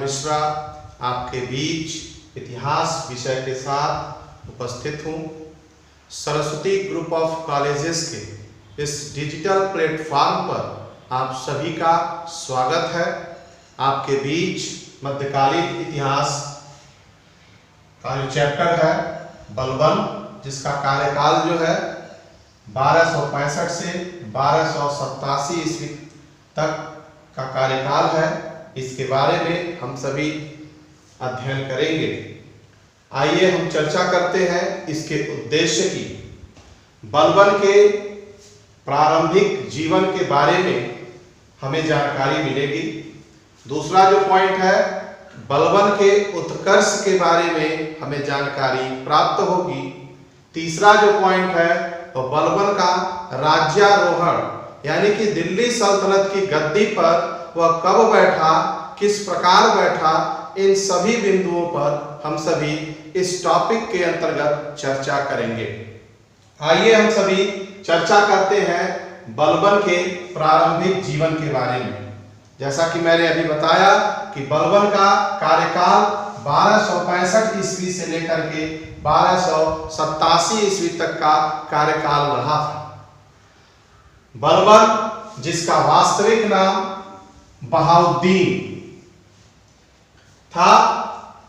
मिश्रा आपके बीच इतिहास विषय के साथ उपस्थित हूँ। सरस्वती ग्रुप ऑफ कॉलेजेस के इस डिजिटल प्लेटफॉर्म पर आप सभी का स्वागत है। आपके बीच मध्यकालीन इतिहास का जो चैप्टर है बलबन, जिसका कार्यकाल जो है 1265 से 1287 ईस्वी तक का कार्यकाल है, इसके बारे में हम सभी अध्ययन करेंगे। आइए हम चर्चा करते हैं इसके उद्देश्य की। बलबन के प्रारंभिक जीवन के बारे में हमें जानकारी मिलेगी। दूसरा जो पॉइंट है, बलबन के उत्कर्ष के बारे में हमें जानकारी प्राप्त होगी। तीसरा जो पॉइंट है तो बलबन का राज्यारोहण, यानी कि दिल्ली सल्तनत की गद्दी पर वह कब बैठा, किस प्रकार बैठा, इन सभी बिंदुओं पर हम सभी इस टॉपिक के अंतर्गत चर्चा करेंगे। आइए हम सभी चर्चा करते हैं बलबन के प्रारंभिक जीवन के बारे में। जैसा कि मैंने अभी बताया कि बलबन का कार्यकाल 1265 ईस्वी से लेकर के 1287 ईस्वी तक का कार्यकाल रहा था। बलबन, जिसका वास्तविक नाम बहाउद्दीन था,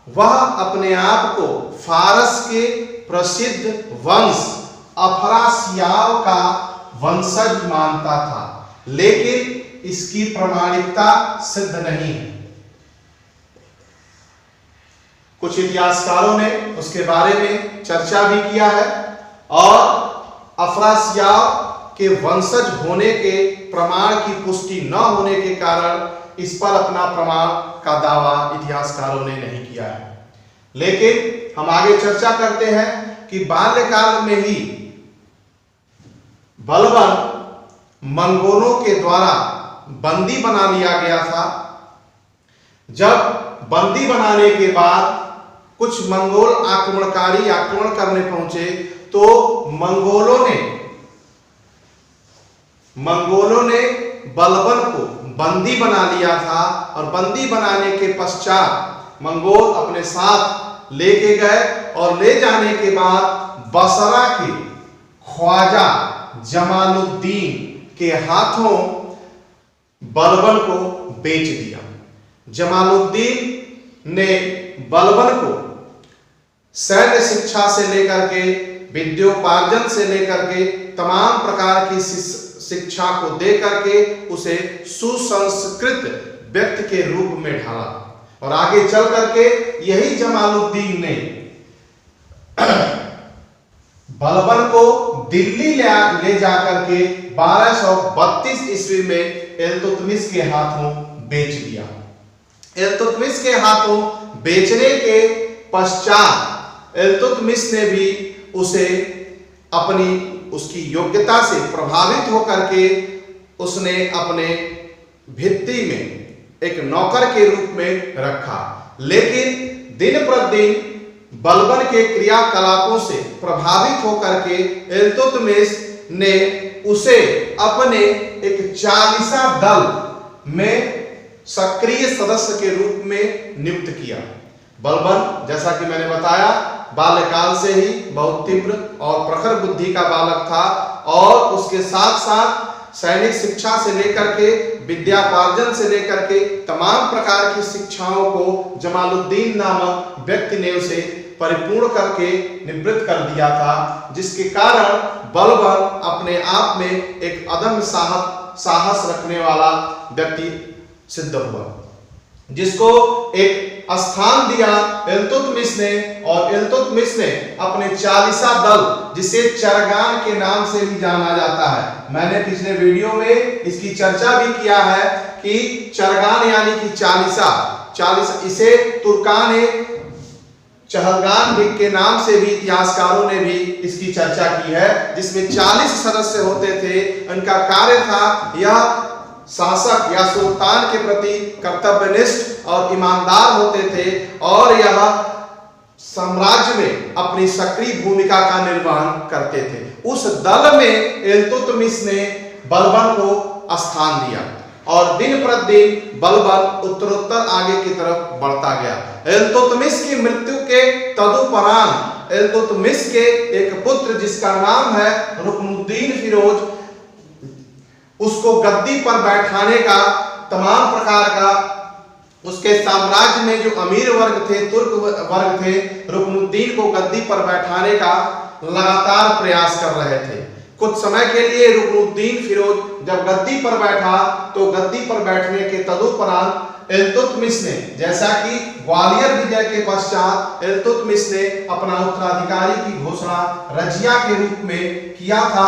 वह अपने आप को फारस के प्रसिद्ध वंश अफरासियाब का वंशज मानता था, लेकिन इसकी प्रामाणिकता सिद्ध नहीं है। कुछ इतिहासकारों ने उसके बारे में चर्चा भी किया है और अफरासियाब के वंशज होने के प्रमाण की पुष्टि न होने के कारण इस पर अपना प्रमाण का दावा इतिहासकारों ने नहीं किया है। लेकिन हम आगे चर्चा करते हैं कि बाल्यकाल में ही बलबन मंगोलों के द्वारा बंदी बना लिया गया था। जब बंदी बनाने के बाद कुछ मंगोल आक्रमणकारी आक्रमण करने पहुंचे तो मंगोलों ने बलबन को बंदी बना लिया था और बंदी बनाने के पश्चात मंगोल अपने साथ लेके गए और ले जाने के बाद बसरा के ख्वाजा जमालुद्दीन के हाथों बलबन को बेच दिया। जमालुद्दीन ने बलबन को सैन्य शिक्षा से लेकर के विद्योपार्जन से लेकर के तमाम प्रकार की शिक्षा को दे करके उसे सुसंस्कृत व्यक्ति के रूप में ढाला और आगे चल करके यही जमालुद्दीन ने बलबन को दिल्ली ले जाकर के 1232 ईस्वी में इल्तुतमिश के हाथों बेच दिया। इल्तुतमिश के हाथों बेचने के पश्चात इल्तुतमिश ने भी उसे उसकी योग्यता से प्रभावित होकर के उसने अपने भित्ति में एक नौकर के रूप में रखा। लेकिन दिन प्रतिदिन बलबन के क्रियाकलापों से प्रभावित होकर के इल्तुतमिश ने उसे अपने एक चालीसा दल में सक्रिय सदस्य के रूप में नियुक्त किया। बलबन, जैसा कि मैंने बताया, बाल्यकाल से ही बहुत तीव्र और प्रखर बुद्धि का बालक था और उसके साथ साथ सैनिक शिक्षा से लेकर के विद्यापार्जन से लेकर के तमाम प्रकार की शिक्षाओं को जमालुद्दीन नामक व्यक्ति ने उसे परिपूर्ण करके निवृत्त कर दिया था, जिसके कारण बलबन अपने आप में एक अदम्य साहस रखने वाला व्यक्ति सिद्ध हुआ, जिसको एक स्थान दिया इल्तुतमिश ने। और इल्तुतमिश ने अपने चालीसा दल, जिसे चरगान के नाम से भी जाना जाता है, मैंने पिछले वीडियो में इसकी चर्चा भी किया है कि चरगान यानी कि चालीसा, इसे तुर्कान चहलगान के नाम से भी इतिहासकारों ने भी इसकी चर्चा की है, जिसमें 40 सदस्य होते थे। उनका कार्य था यह शासक या सुल्तान के प्रति कर्तव्यनिष्ठ और ईमानदार होते थे और यह साम्राज्य में अपनी सक्रिय भूमिका का निर्वहन करते थे। उस दल में इल्तुतमिश ने बलबन को स्थान दिया। और दिन प्रतिदिन बलबन उत्तरोत्तर आगे की तरफ बढ़ता गया। इल्तुतमिश की मृत्यु के तदुपरांत इल्तुतमिश के एक पुत्र जिसका नाम है रुकनुद्दीन फिरोज, उसको गद्दी पर बैठाने का तमाम प्रकार का उसके साम्राज्य में जो अमीर वर्ग थे, तुर्क वर्ग थे, रुकनुद्दीन को गद्दी पर बैठाने का लगातार प्रयास कर रहे थे। कुछ समय के लिए रुकनुद्दीन फिरोज जब गद्दी पर बैठा तो गद्दी पर बैठने के तदुपरांत इल्तुतमिश ने, जैसा कि ग्वालियर विजय के पश्चात इल्तुतमिश ने अपना उत्तराधिकारी की घोषणा रजिया के रूप में किया था,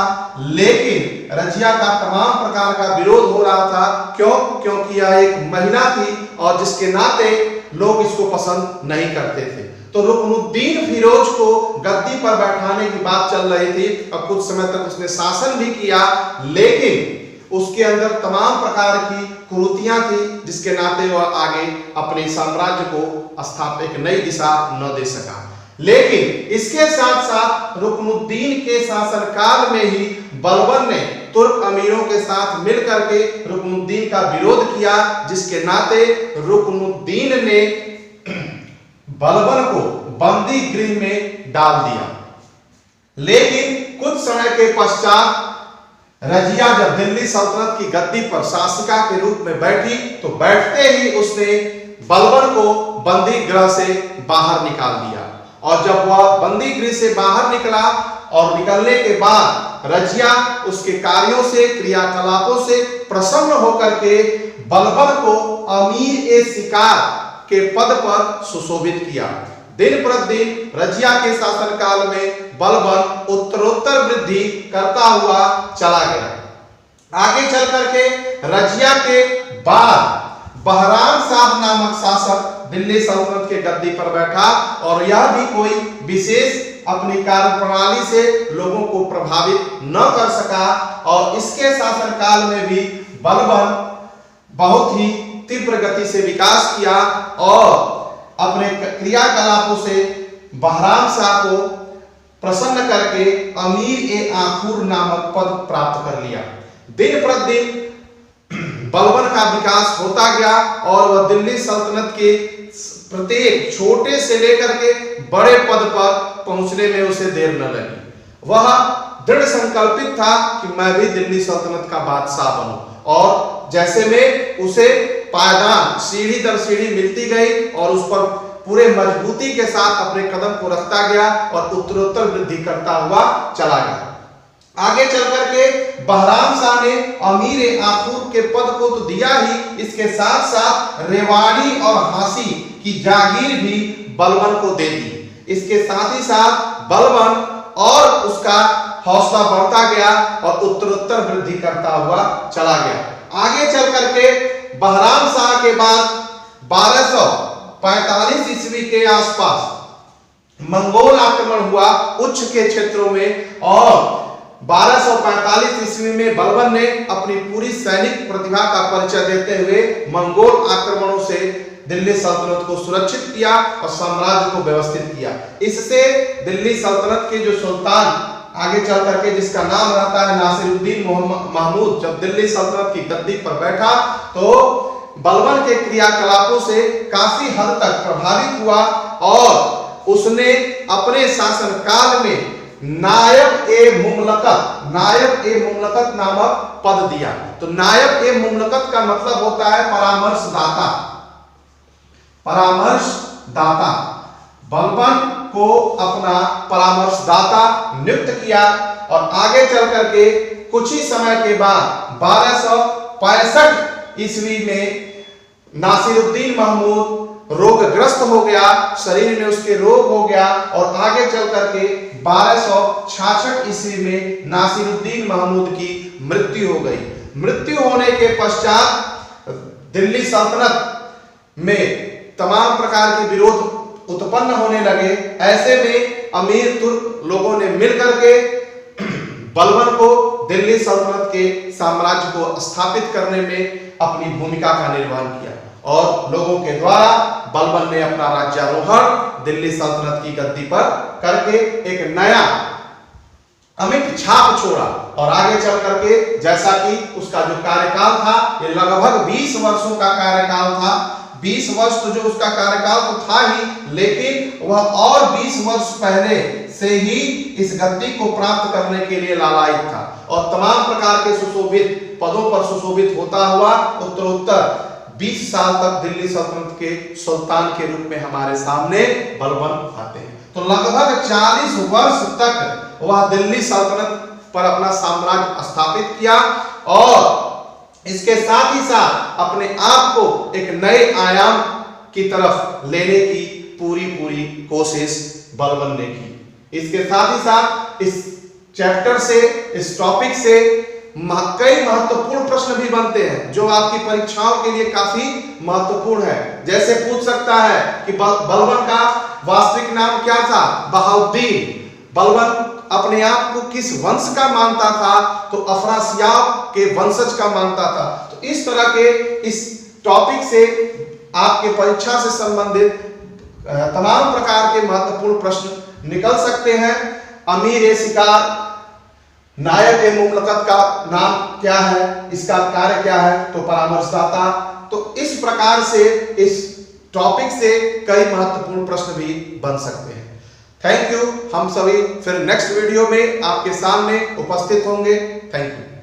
लेकिन रजिया का तमाम प्रकार का विरोध हो रहा था। क्यों? क्योंकि यह एक महिला थी और जिसके नाते लोग इसको पसंद नहीं करते थे। तो रुकनुद्दीन फिरोज को गद्दी पर बैठाने की बात चल रही थी और कुछ समय तक उसने शासन भी किया, लेकिन उसके अंदर तमाम प्रकार की कुरीतियां थी जिसके नाते वह आगे अपने साम्राज्य को स्थापित एक नई दिशा न दे सका। लेकिन इसके साथ साथ रुकनुद्दीन के शासनकाल में ही बलबन ने तुर्क अमीरों के साथ मिलकर के रुकनुद्दीन का विरोध किया, जिसके नाते रुकनुद्दीन ने बलबन को बंदी गृह में डाल दिया। लेकिन कुछ समय के पश्चात रजिया जब दिल्ली सल्तनत की गद्दी पर शासिका के रूप में बैठी तो बैठते ही उसने बलबन को बंदी गृह से बाहर निकाल दिया। और जब वह बंदी गृह से बाहर निकला और निकलने के बाद रजिया उसके कार्यों से, क्रियाकलापों से प्रसन्न होकर के बलबन को अमीर ए शिकार के पद पर सुशोभित किया। दिन प्रतिदिन रजिया के शासनकाल में बलबन उत्तरोत्तर वृद्धि करता हुआ चला गया। आगे चल करके रजिया के बाद बहराम शाह नामक शासक दिल्ली सल्तनत के गद्दी पर बैठा और यह भी कोई विशेष अपनी कार्यप्रणाली से लोगों को प्रभावित न कर सका और इसके शासनकाल में भी बलबन बहुत ही तीव्र गति से विकास किया और अपने क्रियाकलापों से बहराम शाह को प्रसन्न करके अमीर ए आखूर नामक पद प्राप्त कर लिया। दिन प्रतिदिन बलबन का विकास होता गया और वह दिल्ली सल्तनत के प्रत्येक छोटे से लेकर के बड़े पद पर पहुंचने में उसे देर न लगी। वह दृढ़ संकल्पित था कि मैं भी दिल्ली सल्तनत का बादशाह बनूं और जैसे में उसे पायदान सीढ़ी दर सीढ़ी मिलती गई और उस पर पूरे मजबूती के साथ अपने कदम को रखता गया और उत्तरोत्तर वृद्धि करता हुआ चला गया। आगे चल करके बहराम शाह ने अमीर आखूर के पद को तो दिया ही, इसके साथ साथ रेवाड़ी और हांसी की जागीर भी बलबन को दे दी। इसके साथ ही साथ बलबन और उसका हौसला बढ़ता गया और उत्तरोत्तर वृद्धि करता हुआ चला गया। आगे चल करके बहराम शाह के बाद 1245 ईस्वी के आसपास मंगोल आक्रमण हुआ उच्च के क्षेत्रों में और 1245 ईस्वी में बलबन ने अपनी पूरी सैनिक प्रतिभा का परिचय देते हुए मंगोल आक्रमणों से दिल्ली सल्तनत को सुरक्षित किया और साम्राज्य को व्यवस्थित किया। इससे दिल्ली सल्तनत के जो सुल्तान आगे चल करके जिसका नाम रहता है नासिरुद्दीन महमूद, जब दिल्ली सल्तनत की गद्दी पर बैठा तो बलबन के क्रियाकलापों से काफी हद तक प्रभावित हुआ और उसने अपने शासनकाल में नायब ए मुमलकत नामक पद दिया। तो नायब ए मुमलकत का मतलब होता है परामर्शदाता। परामर्शदाता बलबन को अपना परामर्शदाता नियुक्त किया और आगे चल करके कुछ ही समय के बाद 1265 ईस्वी में नासिरुद्दीन महमूद रोगग्रस्त हो गया, शरीर में उसके रोग हो गया और आगे चल करके 1266 ईस्वी में नासिरुद्दीन महमूद की मृत्यु हो गई। मृत्यु होने के पश्चात दिल्ली सल्तनत में तमाम प्रकार के विरोध उत्पन्न होने लगे। ऐसे में अमीर तुर्क लोगों ने मिलकर के बलबन को दिल्ली सल्तनत के साम्राज्य को स्थापित करने में अपनी भूमिका का निर्वहन किया और लोगों के द्वारा बलबन ने अपना राज्यारोहण दिल्ली सल्तनत की गद्दी पर करके एक नया अमिट छाप छोड़ा और आगे चल करके जैसा कि उसका जो कार्यकाल था ये लगभग 20 वर्षों का कार्यकाल था। 20 वर्ष तो जो उसका कार्यकाल तो था ही, लेकिन वह और 20 वर्ष पहले से ही इस गद्दी को प्राप्त करने के लिए लालायित था और तमाम प्रकार के सुशोभित पदों पर सुशोभित होता हुआ उत्तरोत्तर 20 साल तक दिल्ली सल्तनत के सुल्तान के रूप में हमारे सामने बलबन आते हैं। तो लगभग 40 वर्ष तक वह दिल्ली सल्तनत पर अपना साम्राज्य स्थापित किया और इसके साथ ही साथ अपने आप को एक नए आयाम की तरफ लेने की पूरी कोशिश बलबन ने की। इसके साथ ही साथ इस चैप्टर से, इस टॉपिक से कई महत्वपूर्ण प्रश्न भी बनते हैं जो आपकी परीक्षाओं के लिए काफी महत्वपूर्ण है। जैसे पूछ सकता है कि बलबन का वास्तविक नाम क्या था? बहाउद्दीन। बलबन अपने आप को किस वंश का मानता था? तो अफरासियाब के वंशज का मानता था। तो इस तरह के इस टॉपिक से आपके परीक्षा से संबंधित तमाम प्रकार के महत्वपूर्ण प्रश्न निकल सकते हैं। अमीर शिकार, नायक मुमलकत का नाम क्या है, इसका कार्य क्या है? तो परामर्शदाता। तो इस प्रकार से इस टॉपिक से कई महत्वपूर्ण प्रश्न भी बन सकते हैं। Thank you. हम सभी फिर नेक्स्ट वीडियो में आपके सामने उपस्थित होंगे। Thank you.